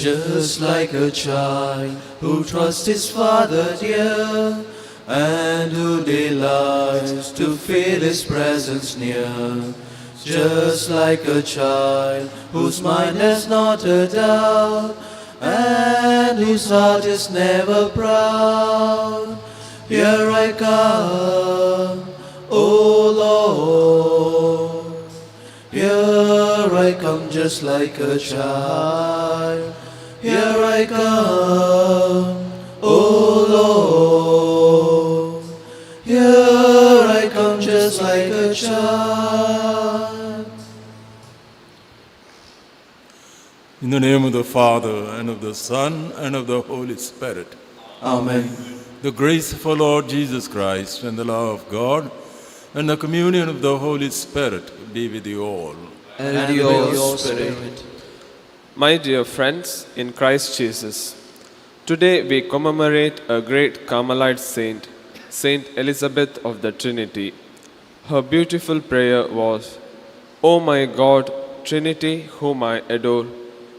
just like a child who trusts his father dear, and who delights to feel his presence near. Just like a child whose mind has not a doubt, and whose heart is never proud. Here I come, O Lord. Here I come just like a child. Here I come, O Lord. Here I come just like a child. In the name of the Father, and of the Son, and of the Holy Spirit. Amen. The grace of our Lord Jesus Christ, and the love of God, and the communion of the Holy Spirit be with you all. And your spirit. My dear friends in Christ Jesus, today we commemorate a great Carmelite saint, Saint Elizabeth of the Trinity. Her beautiful prayer was, "O my God, Trinity, whom I adore,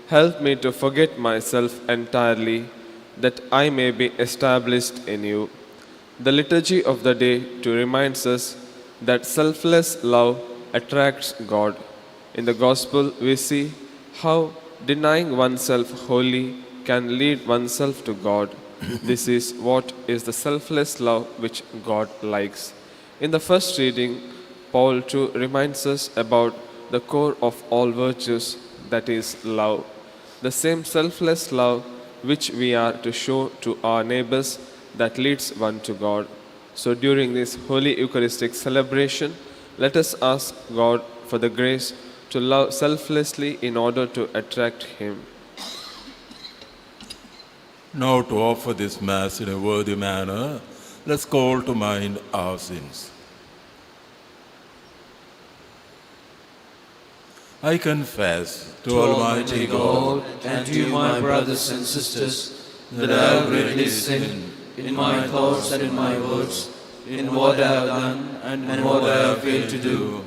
help me to forget myself entirely, that I may be established in you." The liturgy of the day too reminds us that selfless love attracts God. In the Gospel, we see how denying oneself wholly can lead oneself to God. This is what is the selfless love which God likes. In the first reading, Paul too reminds us about the core of all virtues, that is love. The same selfless love which we are to show to our neighbors that leads one to God. So during this Holy Eucharistic celebration, let us ask God for the grace to love selflessly in order to attract Him. Now to offer this Mass in a worthy manner, let's call to mind our sins. I confess to Almighty God and to you, my brothers and sisters, that I have greatly sinned in my thoughts and in my words, in what I have done and what I have failed to do,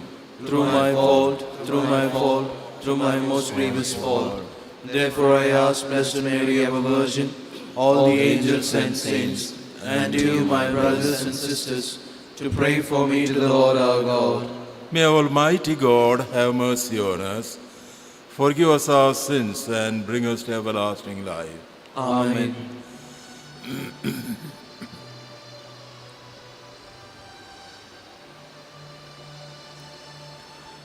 through my fault, through my most grievous fault. Therefore I ask Blessed Mary, ever Virgin, all the angels and saints, and to you, my brothers and sisters, to pray for me to the Lord our God. May Almighty God have mercy on us, forgive us our sins, and bring us to everlasting life. Amen.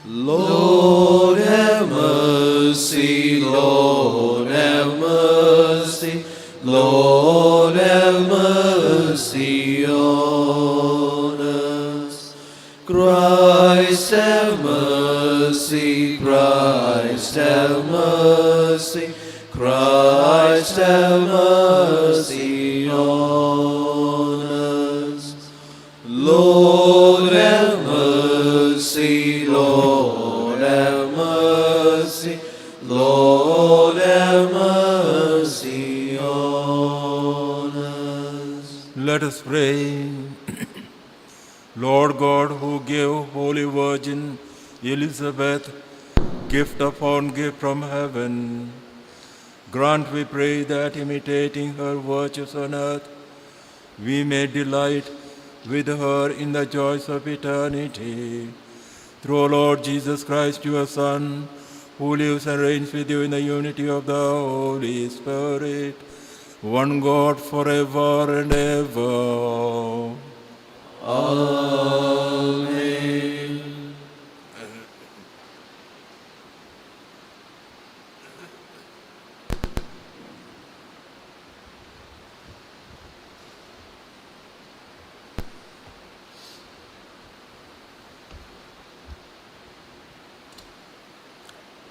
Lord have mercy, Lord have mercy, Lord have mercy on us. Christ have mercy, Christ have mercy, Christ have mercy on us. Lord have mercy, Lord have mercy, Lord have mercy on us. Let us pray. Lord God, who gave Holy Virgin Elizabeth gift upon gift from heaven, grant, we pray, that imitating her virtues on earth, we may delight with her in the joys of eternity. Through our Lord Jesus Christ, your Son, who lives and reigns with you in the unity of the Holy Spirit, one God forever and ever. Amen.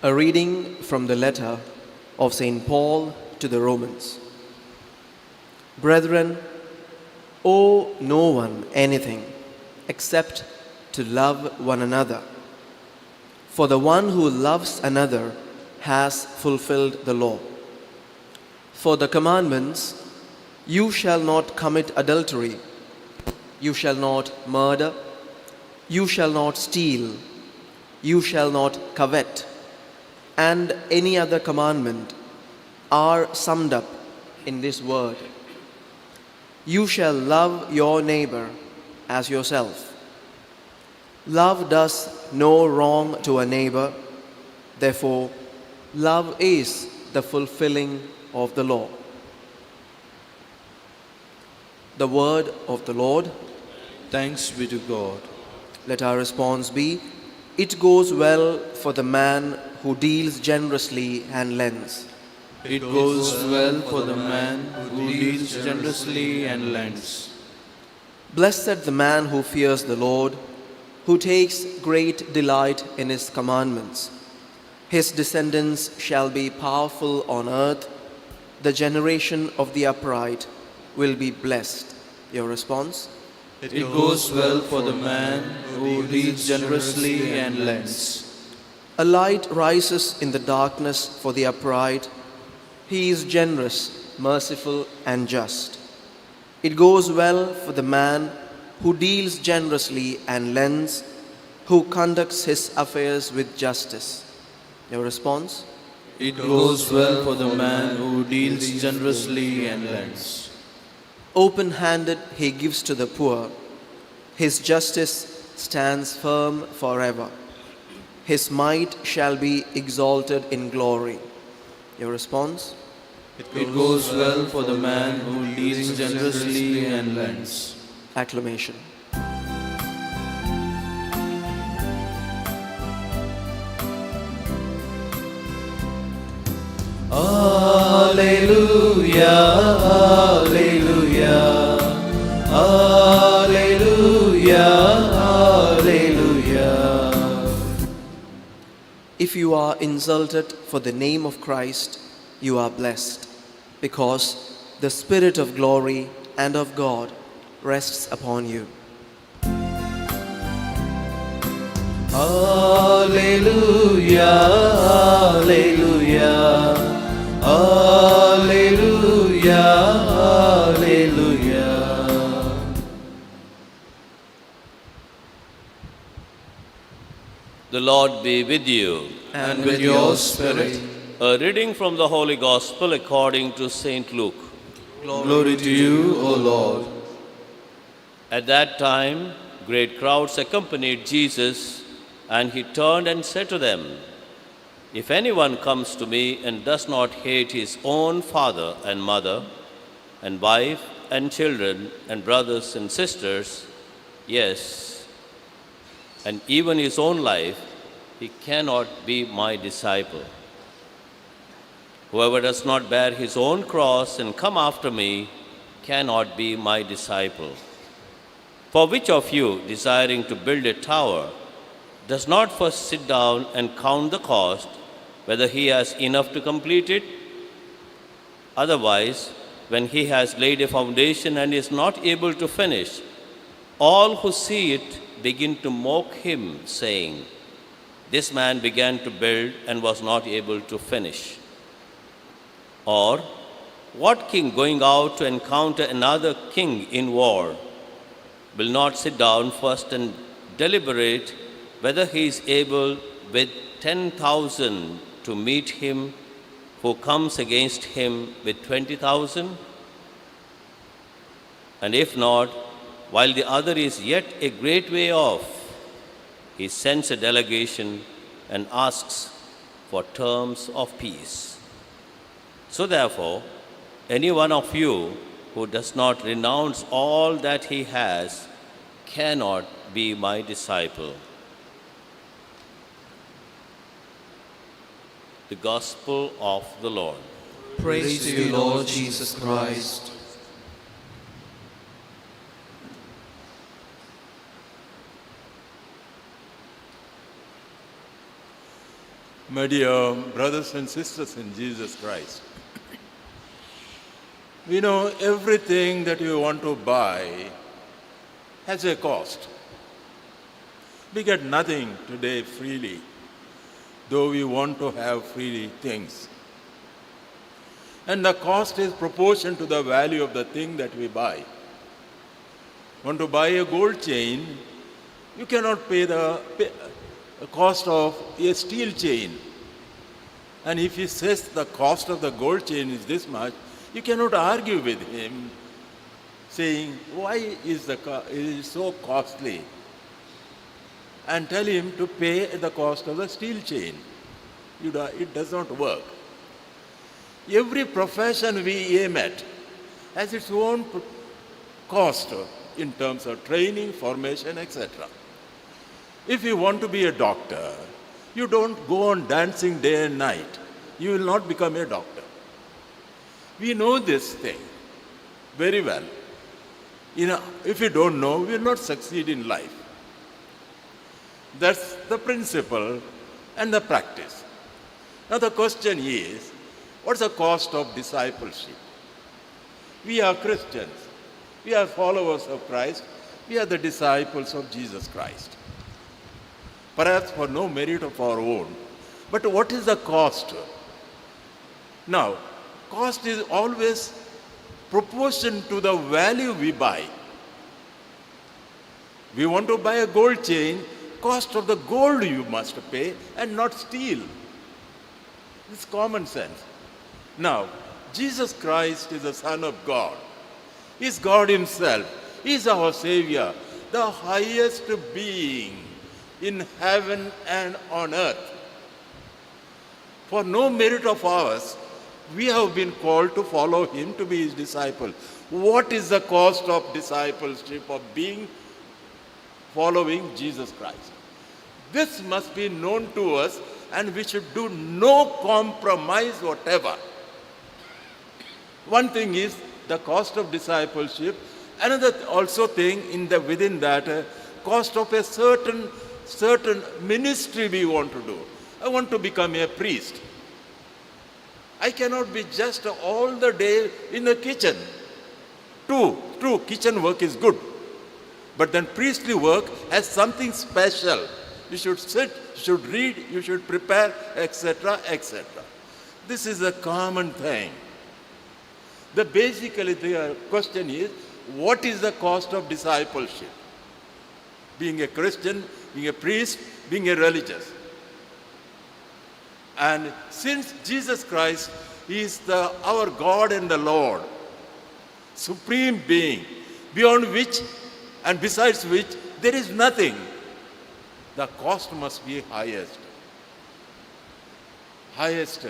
A reading from the letter of St. Paul to the Romans. Brethren, owe no one anything except to love one another. For the one who loves another has fulfilled the law. For the commandments, you shall not commit adultery, you shall not murder, you shall not steal, you shall not covet, and any other commandment are summed up in this word: you shall love your neighbor as yourself. Love does no wrong to a neighbor. Therefore, love is the fulfilling of the law. The word of the Lord. Thanks be to God. Let our response be: it goes well for the man who deals generously and lends. It goes well for the man who deals generously and lends. Blessed the man who fears the Lord, who takes great delight in his commandments. His descendants shall be powerful on earth. The generation of the upright will be blessed. Your response? It goes well for the man who deals generously and lends. A light rises in the darkness for the upright. He is generous, merciful, and just. It goes well for the man who deals generously and lends, who conducts his affairs with justice. Your response? It goes well for the man who deals generously and lends. Open-handed he gives to the poor. His justice stands firm forever. His might shall be exalted in glory. Your response? It goes well for the man who deals generously and lends. Acclamation. Alleluia, alleluia, alleluia, alleluia. If you are insulted for the name of Christ, you are blessed, because the Spirit of glory and of God rests upon you. Alleluia, alleluia, alleluia, alleluia. The Lord be with you. And with your spirit. A reading from the Holy Gospel according to St. Luke. Glory to you, O Lord. At that time, great crowds accompanied Jesus, and he turned and said to them, "If anyone comes to me and does not hate his own father and mother, and wife and children and brothers and sisters, yes, and even his own life, he cannot be my disciple. Whoever does not bear his own cross and come after me cannot be my disciple. For which of you, desiring to build a tower, does not first sit down and count the cost, whether he has enough to complete it? Otherwise, when he has laid a foundation and is not able to finish, all who see it begin to mock him, saying, 'This man began to build and was not able to finish.' Or, what king going out to encounter another king in war will not sit down first and deliberate whether he is able with 10,000 to meet him who comes against him with 20,000? And if not, while the other is yet a great way off, he sends a delegation and asks for terms of peace. So therefore, any one of you who does not renounce all that he has cannot be my disciple." The Gospel of the Lord. Praise to you, Lord Jesus Christ. My dear brothers and sisters in Jesus Christ, we know everything that we want to buy has a cost. We get nothing today freely, though we want to have freely things. And the cost is proportion to the value of the thing that we buy. Want to buy a gold chain, you cannot pay the cost of a steel chain. And if he says the cost of the gold chain is this much, you cannot argue with him saying, why is it is so costly? And tell him to pay the cost of the steel chain. It does not work. Every profession we aim at has its own cost in terms of training, formation, etc. If you want to be a doctor, you don't go on dancing day and night. You will not become a doctor. We know this thing very well. If you don't know, we will not succeed in life. That's the principle and the practice. Now the question is, what's the cost of discipleship? We are Christians. We are followers of Christ. We are the disciples of Jesus Christ. Perhaps for no merit of our own. But what is the cost? Now, cost is always proportion to the value we buy. We want to buy a gold chain, cost of the gold you must pay and not steel. It's common sense. Now, Jesus Christ is the Son of God. He is God himself. He is our Savior, the highest being in heaven and on earth. For no merit of ours, we have been called to follow him, to be his disciple. What is the cost of discipleship, of following Jesus Christ? This must be known to us, and we should do no compromise whatever. One thing is the cost of discipleship. Another also thing within that, cost of a certain ministry we want to do. I want to become a priest. I cannot be just all the day in the kitchen. True, kitchen work is good. But then priestly work has something special. You should sit, you should read, you should prepare, etc., etc. This is a common thing. Basically, the question is, what is the cost of discipleship? Being a Christian, being a priest, being a religious. And since Jesus Christ is our God and the Lord, supreme being, beyond which and besides which there is nothing, the cost must be highest. Highest.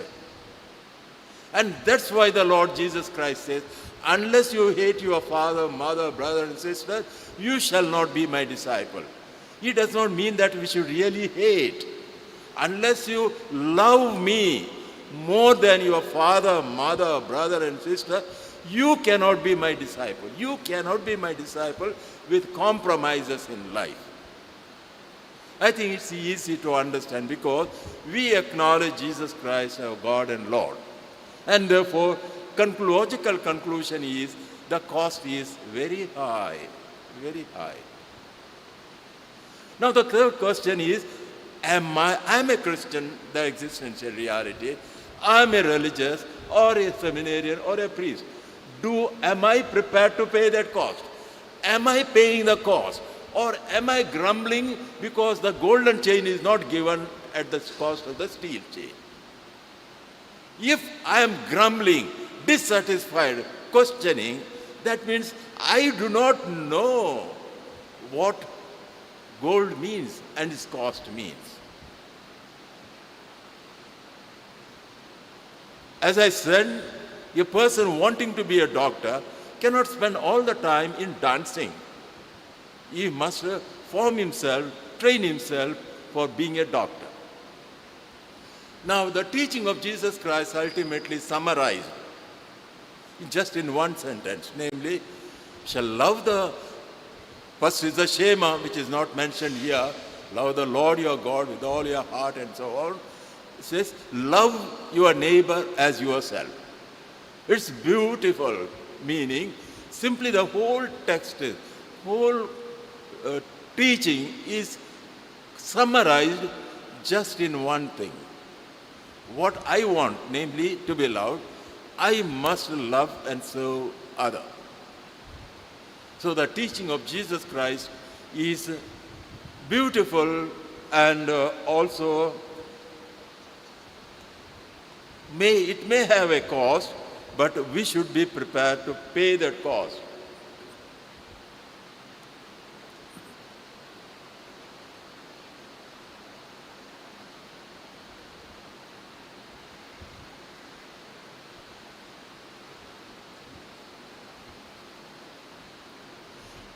And that's why the Lord Jesus Christ says, unless you hate your father, mother, brother and sister, you shall not be my disciple. It does not mean that we should really hate. Unless you love me more than your father, mother, brother and sister, you cannot be my disciple. You cannot be my disciple with compromises in life. I think it's easy to understand because we acknowledge Jesus Christ, our God and Lord. And therefore, logical conclusion is the cost is very high, very high. Now the third question is, I'm a Christian, the existential reality. I'm a religious or a seminarian or a priest. Am I prepared to pay that cost? Am I paying the cost? Or am I grumbling because the golden chain is not given at the cost of the steel chain? If I am grumbling, dissatisfied, questioning, that means I do not know what gold means and its cost means. As I said, a person wanting to be a doctor cannot spend all the time in dancing. He must form himself, train himself for being a doctor. Now, the teaching of Jesus Christ ultimately summarized just in one sentence, namely, shall love first is the Shema, which is not mentioned here, love the Lord your God with all your heart and so on. It says, love your neighbor as yourself. It's beautiful, meaning simply the whole text, whole teaching is summarized just in one thing. What I want, namely to be loved, I must love and serve others. So the teaching of Jesus Christ is beautiful and also It may have a cost, but we should be prepared to pay that cost.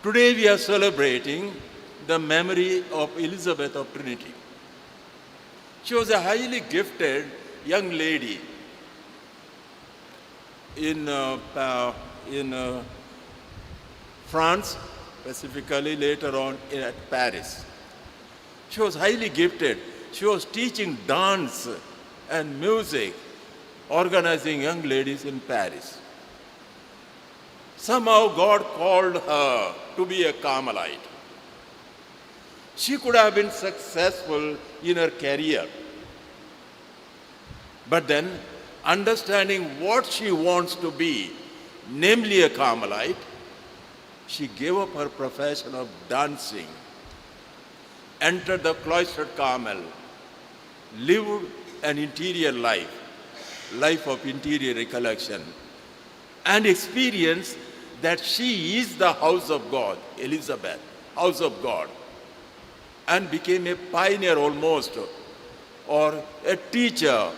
Today we are celebrating the memory of Elizabeth of Trinity. She was a highly gifted young lady in France, specifically later on at Paris. She was highly gifted. She was teaching dance and music, organizing young ladies in Paris. Somehow God called her to be a Carmelite. She could have been successful in her career. But then, understanding what she wants to be, namely a Carmelite, she gave up her profession of dancing, entered the cloistered Carmel, lived an interior life of interior recollection, and experienced that she is the house of God, Elizabeth, house of God, and became a pioneer almost, or a teacher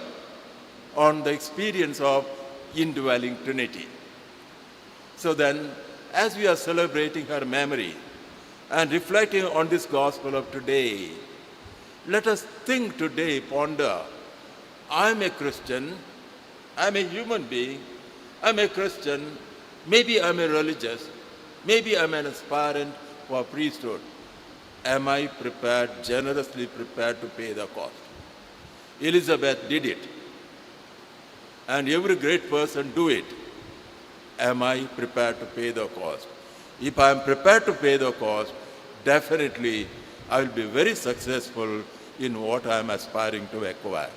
on the experience of indwelling Trinity. So then, as we are celebrating her memory and reflecting on this gospel of today, let us think today, ponder, I'm a Christian, I'm a human being, I'm a Christian, maybe I'm a religious, maybe I'm an aspirant for priesthood. Am I prepared, generously prepared to pay the cost? Elizabeth did it. And every great person do it. Am I prepared to pay the cost? If I am prepared to pay the cost, definitely I will be very successful in what I am aspiring to acquire.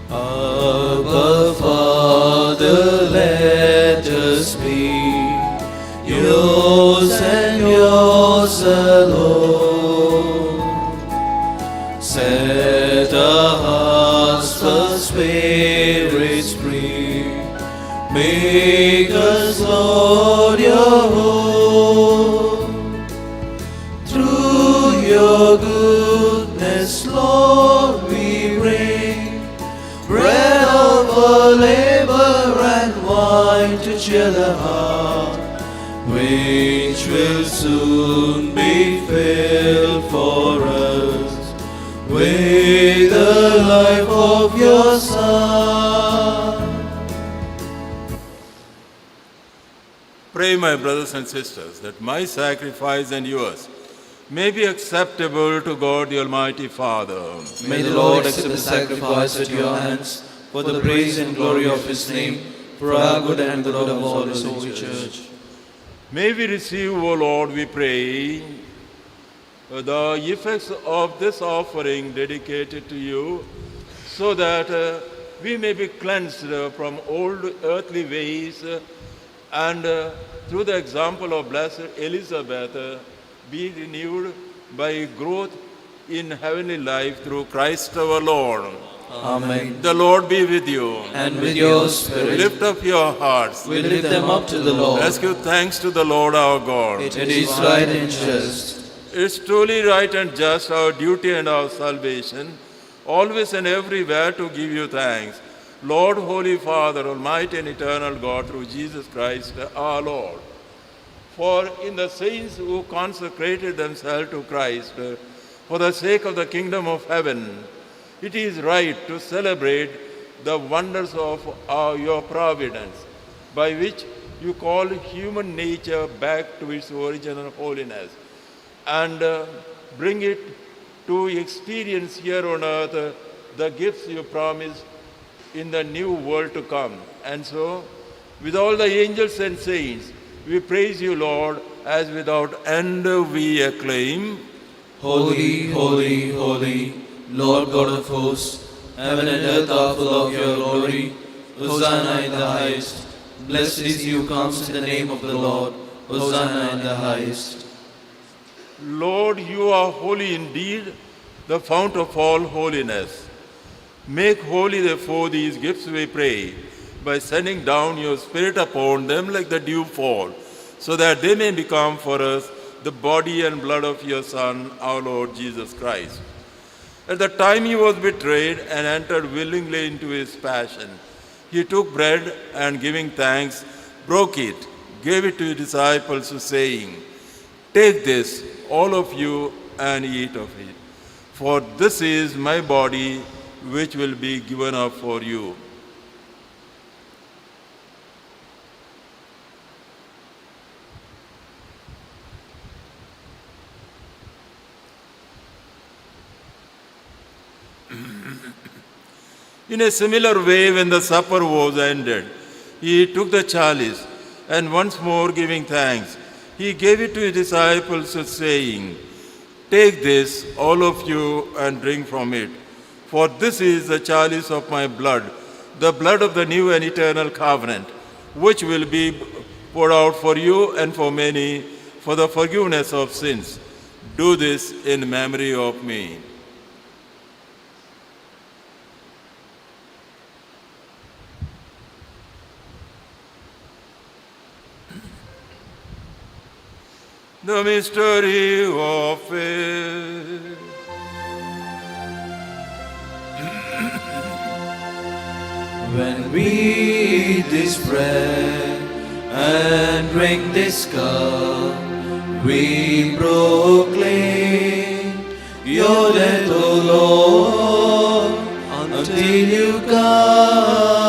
Abba, Father, let us be yours and yours alone. Set our hearts the Spirit's free. Make us, Lord, your own. Through your goodness, Lord, we bring bread of our labor and wine to cheer the heart, which will soon be filled for us with the life of your Son. Pray, my brothers and sisters, that my sacrifice and yours may be acceptable to God the Almighty Father. May the Lord accept the sacrifice at your hands for the praise and glory of his name, for our good and the good of all his holy church. May we receive, O Lord, we pray, the effects of this offering dedicated to you, so that we may be cleansed from old earthly ways and through the example of Blessed Elizabeth, be renewed by growth in heavenly life through Christ our Lord. Amen. The Lord be with you. And with your spirit. Lift up your hearts. We lift them up to the Lord. Let's give thanks to the Lord our God. It is right and just. It's truly right and just, our duty and our salvation, always and everywhere to give you thanks. Lord, Holy Father, Almighty and eternal God, through Jesus Christ our Lord. For in the saints who consecrated themselves to Christ for the sake of the kingdom of heaven, it is right to celebrate the wonders of your providence, by which you call human nature back to its original holiness, and bring it to experience here on earth the gifts you promised in the new world to come. And so, with all the angels and saints, we praise you, Lord, as without end we acclaim. Holy, holy, holy, Lord God of hosts, heaven and earth are full of your glory. Hosanna in the highest. Blessed is he who comes in the name of the Lord. Hosanna in the highest. Lord, you are holy indeed, the fount of all holiness. Make holy, therefore, these gifts, we pray, by sending down your Spirit upon them like the dew fall, so that they may become for us the body and blood of your Son, our Lord Jesus Christ. At the time he was betrayed and entered willingly into his passion, he took bread and, giving thanks, broke it, gave it to his disciples, saying, "Take this, all of you, and eat of it. For this is my body, which will be given up for you." In a similar way, when the supper was ended, he took the chalice, and once more giving thanks, he gave it to his disciples, saying, "Take this, all of you, and drink from it. For this is the chalice of my blood, the blood of the new and eternal covenant, which will be poured out for you and for many for the forgiveness of sins. Do this in memory of me." The mystery of faith. When we eat this bread and drink this cup, we proclaim your death, O Lord, until you come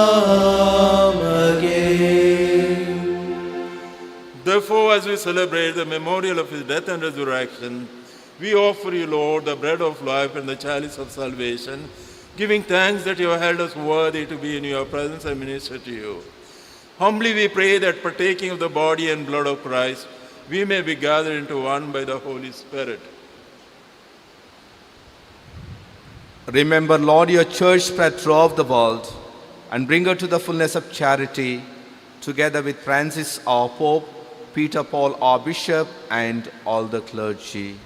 again. Therefore, as we celebrate the memorial of his death and resurrection, we offer you, Lord, the bread of life and the chalice of salvation, giving thanks that you have held us worthy to be in your presence and minister to you. Humbly we pray that, partaking of the body and blood of Christ, we may be gathered into one by the Holy Spirit. Remember, Lord, your church spread throughout the world, and bring her to the fullness of charity, together with Francis, our Pope, Peter Paul, our Bishop, and all the clergy.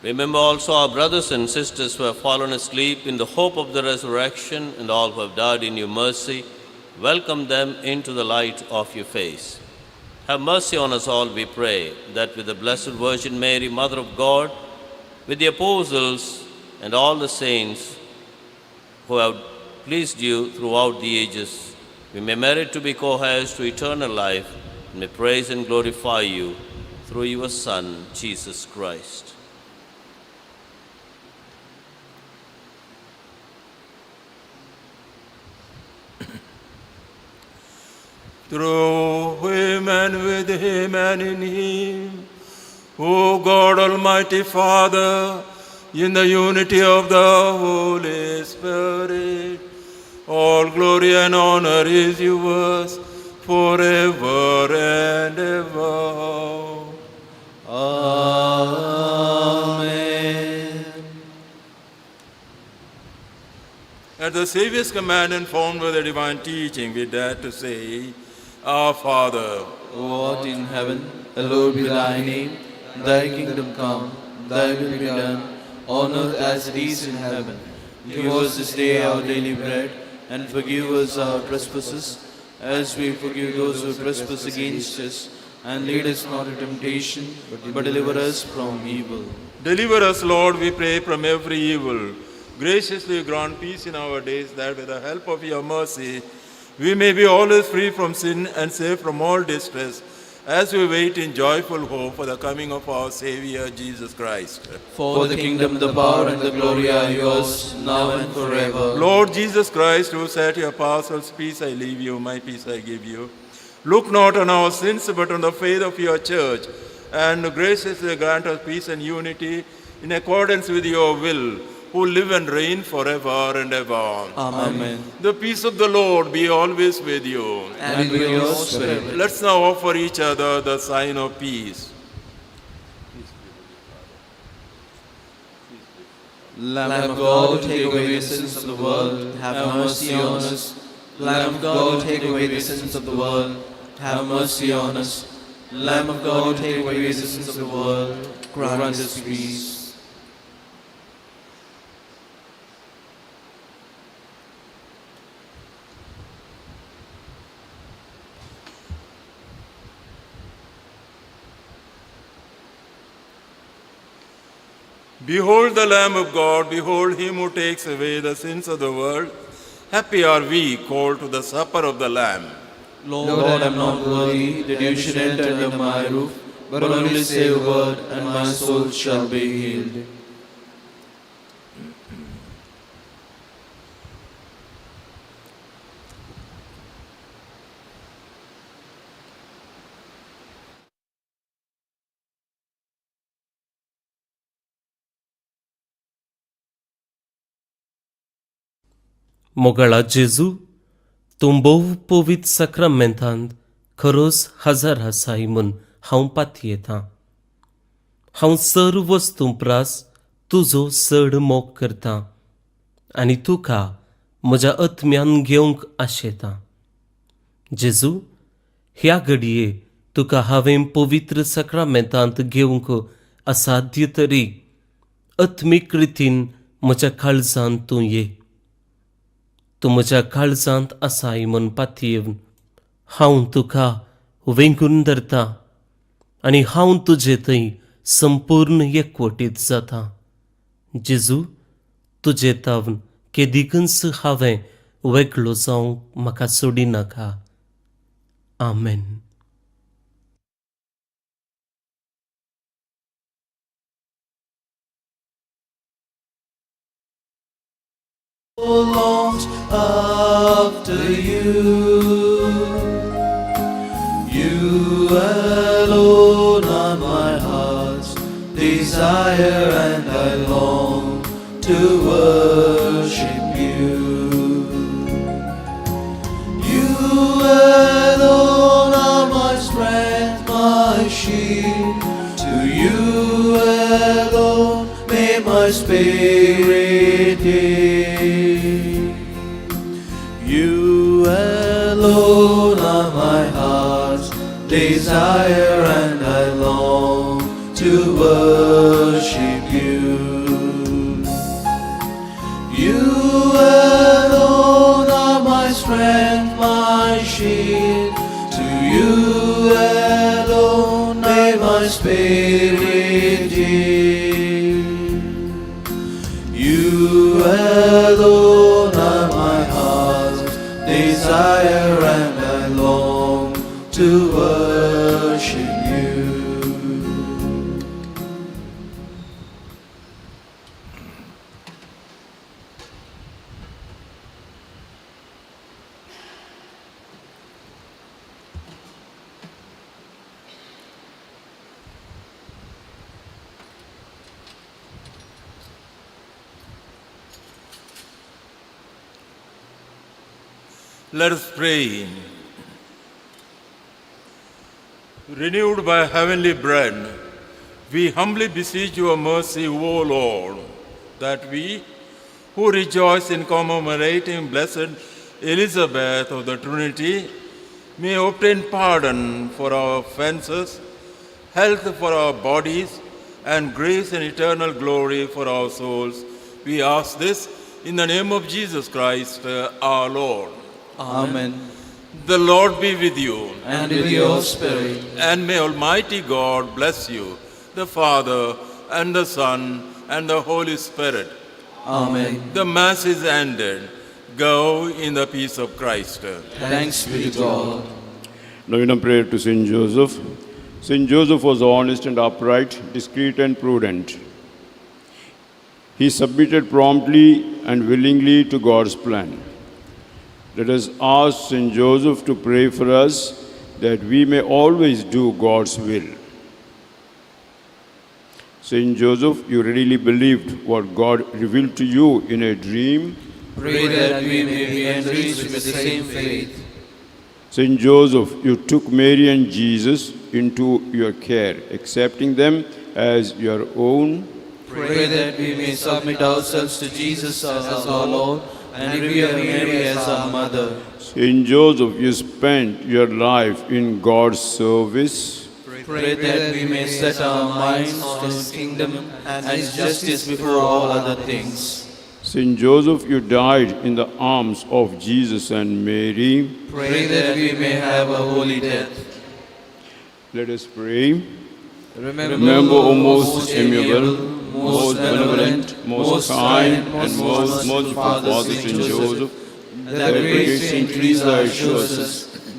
Remember also our brothers and sisters who have fallen asleep in the hope of the resurrection, and all who have died in your mercy. Welcome them into the light of your face. Have mercy on us all, we pray, that with the Blessed Virgin Mary, Mother of God, with the apostles and all the saints who have pleased you throughout the ages, we may merit to be co-heirs to eternal life, and may praise and glorify you through your Son, Jesus Christ. Through him and with him and in him, O God, Almighty Father, in the unity of the Holy Spirit, all glory and honor is yours forever and ever. Amen. At the Savior's command, informed by the divine teaching, we dare to say, Our Father, who art in heaven, hallowed be thy name. Thy kingdom come, thy will be done, on earth as it is in heaven. Give us this day our daily bread, and forgive us our trespasses, as we forgive those who trespass against us. And lead us not into temptation, but deliver us from evil. deliver us, Lord, we pray, from every evil. Graciously grant peace in our days, that with the help of your mercy, we may be always free from sin and safe from all distress, as we wait in joyful hope for the coming of our Savior, Jesus Christ. For the kingdom, the power, and the glory are yours, now and forever. Lord Jesus Christ, who said to your apostles, "Peace I leave you, my peace I give you," look not on our sins, but on the faith of your church, and graciously grant us peace and unity in accordance with your will, who live and reign forever and ever. Amen. The peace of the Lord be always with you. And with your spirit. Let's now offer each other the sign of peace. Lamb of God, who take away the sins of the world, have mercy on us. Lamb of God, who take away the sins of the world, have mercy on us. Lamb of God, who take away the sins of the world, grant us peace. Behold the Lamb of God, behold him who takes away the sins of the world. Happy are we called to the supper of the Lamb. Lord, I am not worthy that you should enter under my roof, but only say a word, and my soul shall be healed. मोगळा जेजू तूं भोव पवित्र सक्रामेंतांत खरोच हजर आसाय म्हूण हांव पातयेतां. हांव सर्व वस्तू प्रास तुजो चड मोग करतां आनी तुका म्हज्या आत्म्यान घेवंक आशेतां. जेजू, ह्या घडये तुका हांवें पवित्र सक्रामेंतांत घेवंक असाध्य तरी आत्मीक रितीन म्हज्या काळजांत तूं ये. तूं म्हज्या काळजांत आसाय म्हूण पातयेवन हांव तुका वेंगून धरतां आनी हांव तुजे थंय संपूर्ण एकवटीत जातां. जेजू, तुजे तावन केदिकच हांवें वेगळो जावंक म्हाका सोडिनाका. आमेन. Longs after you, you alone are my heart's desire, and I long to worship you. You alone are my strength, my shield. To you alone may my spirit yield. You alone are my heart's desire, and I long to worship you. You alone are my strength, my shield. To you alone may my spirit yield. You alone are my heart's desire, and I long to worship you. Let us pray. Renewed by heavenly bread, we humbly beseech your mercy, O Lord, that we, who rejoice in commemorating Blessed Elizabeth of the Trinity, may obtain pardon for our offenses, health for our bodies, and grace and eternal glory for our souls. We ask this in the name of Jesus Christ, our Lord. Amen. The Lord be with you. And with your spirit. And may Almighty God bless you, the Father, and the Son, and the Holy Spirit. Amen. The Mass is ended. Go in the peace of Christ. Thanks be to God. Novena prayer to Saint Joseph. Saint Joseph was honest and upright, discreet and prudent. He submitted promptly and willingly to God's plan. Let us ask Saint Joseph to pray for us that we may always do God's will. Saint Joseph, you readily believed what God revealed to you in a dream. Pray that we may be enriched with the same faith. Saint Joseph, you took Mary and Jesus into your care, accepting them as your own. Pray that we may submit ourselves to Jesus as our Lord and revere Mary as our Mother. Saint Joseph, you spent your life in God's service. Pray that we may set our minds on His kingdom and His justice before all other things. Saint Joseph, you died in the arms of Jesus and Mary. Pray that we may have a holy death. Let us pray. Remember, O most amiable, most benevolent, most kind, and most merciful Father Saint Joseph, that great Saint Teresa assures us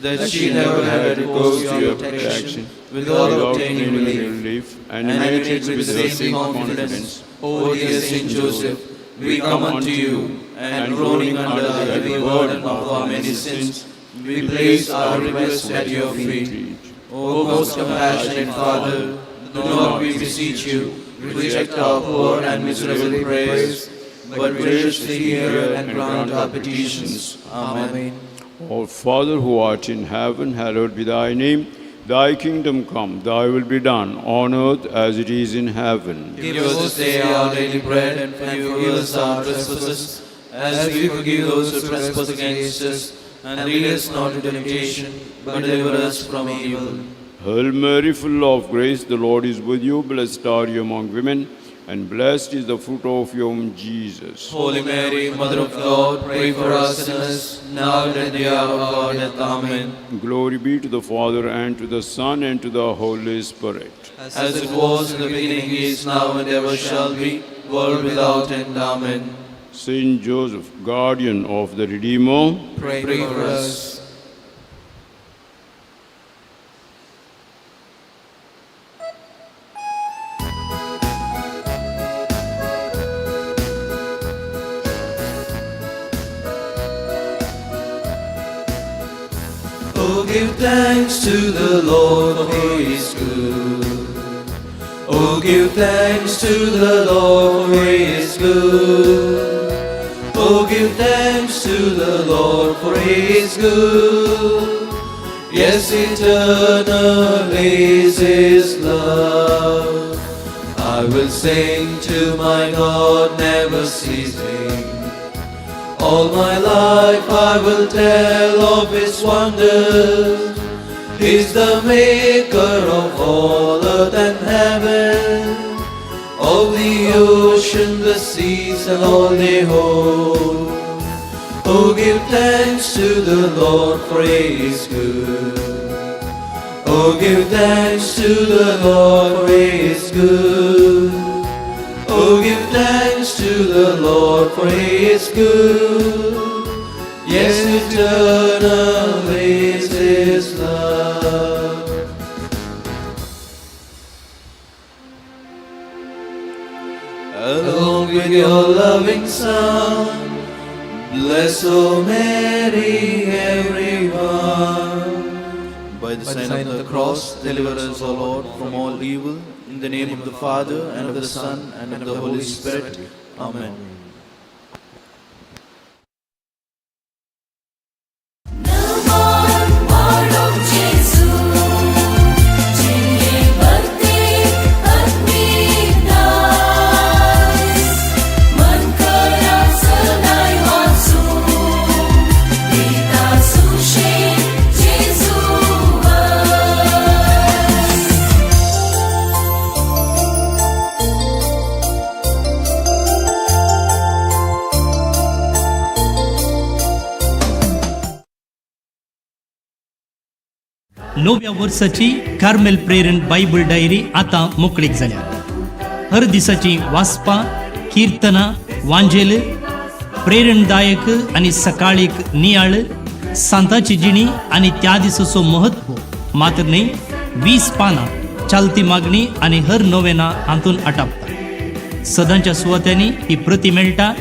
that she never had recourse to your protection without obtaining relief, and emanates with the same confidence. O dear Saint Joseph, we come unto you, and groaning under the heavy burden of our many sins, we place our request at your feet. O most compassionate Father, do not, we beseech you, reject our poor and miserable prayers, but graciously hear and grant our petitions. Amen. Our Father who art in heaven, hallowed be thy name. Thy kingdom come, thy will be done, on earth as it is in heaven. Give us this day our daily bread, and forgive us our trespasses, as we forgive those who trespass against us. And lead us not into temptation, but deliver us from evil. Hail Mary, full of grace, the Lord is with you. Blessed are you among women, and blessed is the fruit of your womb, Jesus. Holy Mary, Mother of God, pray for us sinners, now and at the hour of our death. Amen. Glory be to the Father, and to the Son, and to the Holy Spirit. As it was in the beginning, is now, and ever shall be, world without end. Amen. Saint Joseph, guardian of the Redeemer, Pray for us. Oh, give thanks to the Lord, for He is good. Oh, give thanks to the Lord, for He is good. Oh, give thanks to the Lord, for He is good. Yes, eternal is His love. I will sing to my God, never ceasing. All my life I will tell of His wonders. He's the maker of all earth and heaven, of the ocean, the seas, and all they hold. Oh, give thanks to the Lord, for He is good. Oh, give thanks to the Lord, for He is good. Oh, give thanks to the Lord, for He is good. Yes, eternal is His love. Along with your loving Son, bless, O Mary, everyone. By the sign of the cross, deliver us, O Lord, from all evil. In the name of the Father, and of the Son, and of the Holy Spirit. Amen. Navya Versace Carmel प्रेरण Bible diary आता मोकळीक जाल्या. हर दिसाची वाचपां, कीर्तनां, वांजेल, प्रेरणदायक आणि सकाळीक नियाळ, सांताची जिणी आणि त्या दिसाचो महत्व मात्र न्ही 20 पानां चालती मागणी आणि हर नोवेना हातून आटापता. सदांच्या सुवात्यांनी ही प्रती मेळटा.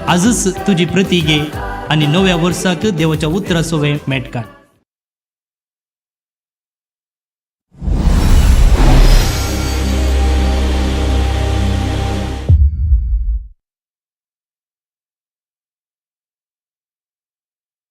आजच तुजी प्रती घे आणि नव्या वर्साक देवाच्या उतराचो वेळ मेट काड.